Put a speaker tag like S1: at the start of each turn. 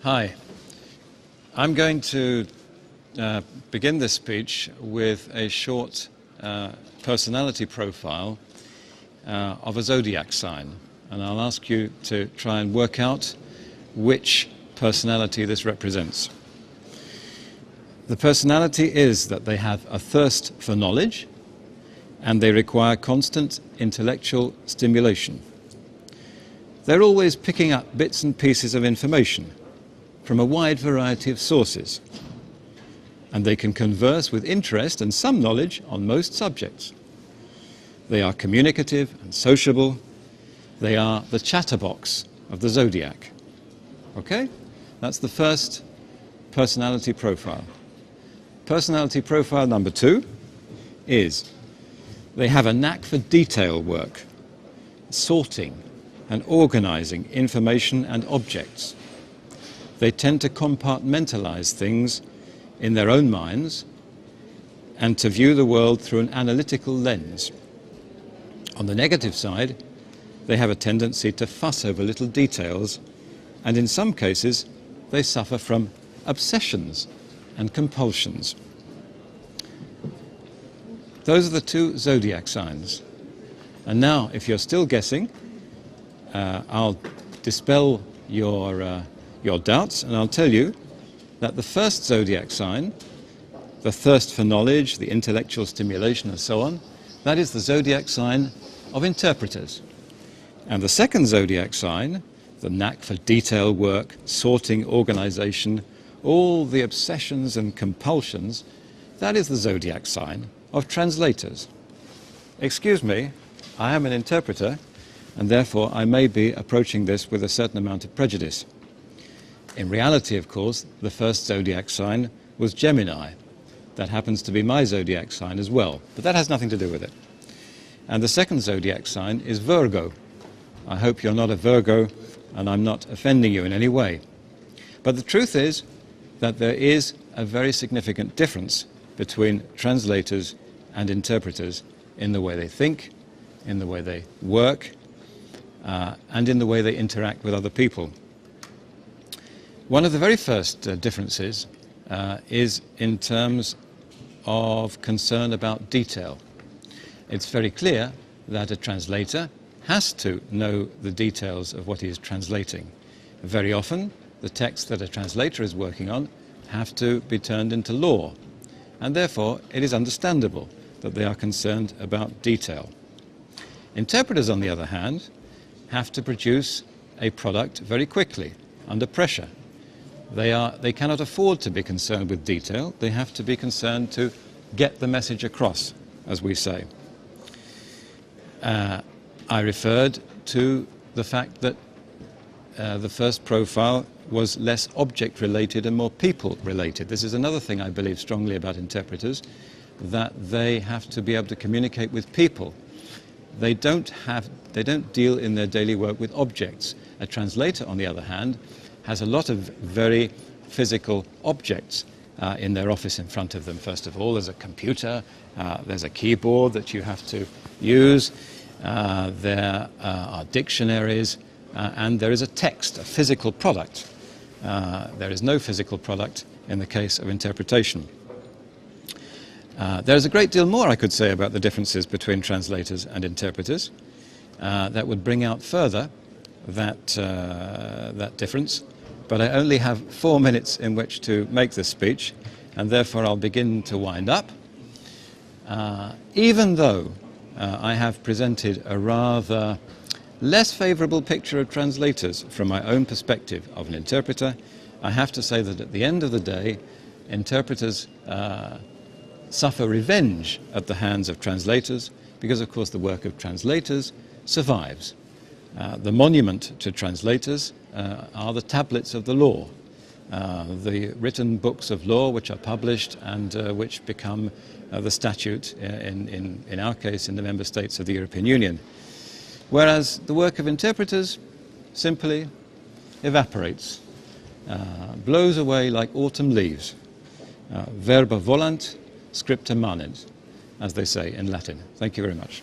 S1: Hi. I'm going to begin this speech with a short personality profile of a zodiac sign, and I'll ask you to try and work out which personality this represents. The personality is that they have a thirst for knowledge and they require constant intellectual stimulation. They're always picking up bits and pieces of information from a wide variety of sources, and they can converse with interest and some knowledge on most subjects. They are communicative and sociable. They are the chatterbox of the zodiac. Okay? That's the first personality profile. Personality profile number 2 is they have a knack for detail work, sorting and organizing information and objects. They tend to compartmentalize things in their own minds and to view the world through an analytical lens. On the negative side, they have a tendency to fuss over little details, and in some cases, they suffer from obsessions and compulsions. Those are the 2 zodiac signs. And now, if you're still guessing, I'll dispel your doubts, and I'll tell you that the first zodiac sign, the thirst for knowledge, the intellectual stimulation and so on, that is the zodiac sign of interpreters. And the second zodiac sign, the knack for detail work, sorting, organization, all the obsessions and compulsions, that is the zodiac sign of translators. Excuse me, I am an interpreter, and therefore I may be approaching this with a certain amount of prejudice. In reality, of course, the first zodiac sign was Gemini. That happens to be my zodiac sign as well, but that has nothing to do with it. And the second zodiac sign is Virgo. I hope you're not a Virgo, and I'm not offending you in any way. But the truth is that there is a very significant difference between translators and interpreters in the way they think, in the way they work, and in the way they interact with other people. One of the very first differences is in terms of concern about detail. It's very clear that a translator has to know the details of what he is translating. Very often, the texts that a translator is working on have to be turned into law, and therefore it is understandable that they are concerned about detail. Interpreters, on the other hand, have to produce a product very quickly, under pressure. They cannot afford to be concerned with detail. They have to be concerned to get the message across, as we say. I referred to the fact that the first profile was less object-related and more people-related. This is another thing I believe strongly about interpreters, that they have to be able to communicate with people. They don't deal in their daily work with objects. A translator, on the other hand, has a lot of very physical objects in their office in front of them. First of all, there's a computer, there's a keyboard that you have to use, there are dictionaries, and there is a text, a physical product. There is no physical product in the case of interpretation. There's a great deal more I could say about the differences between translators and interpreters that would bring out further that difference, but I only have 4 minutes in which to make this speech, and therefore I'll begin to wind up. Even though I have presented a rather less favorable picture of translators from my own perspective of an interpreter, I have to say that at the end of the day, interpreters suffer revenge at the hands of translators because, of course, the work of translators survives. The monument to translators are the tablets of the law, the written books of law which are published and which become the statute, in our case, in the member states of the European Union. Whereas the work of interpreters simply evaporates, blows away like autumn leaves. Verba volant, scripta manent, as they say in Latin. Thank you very much.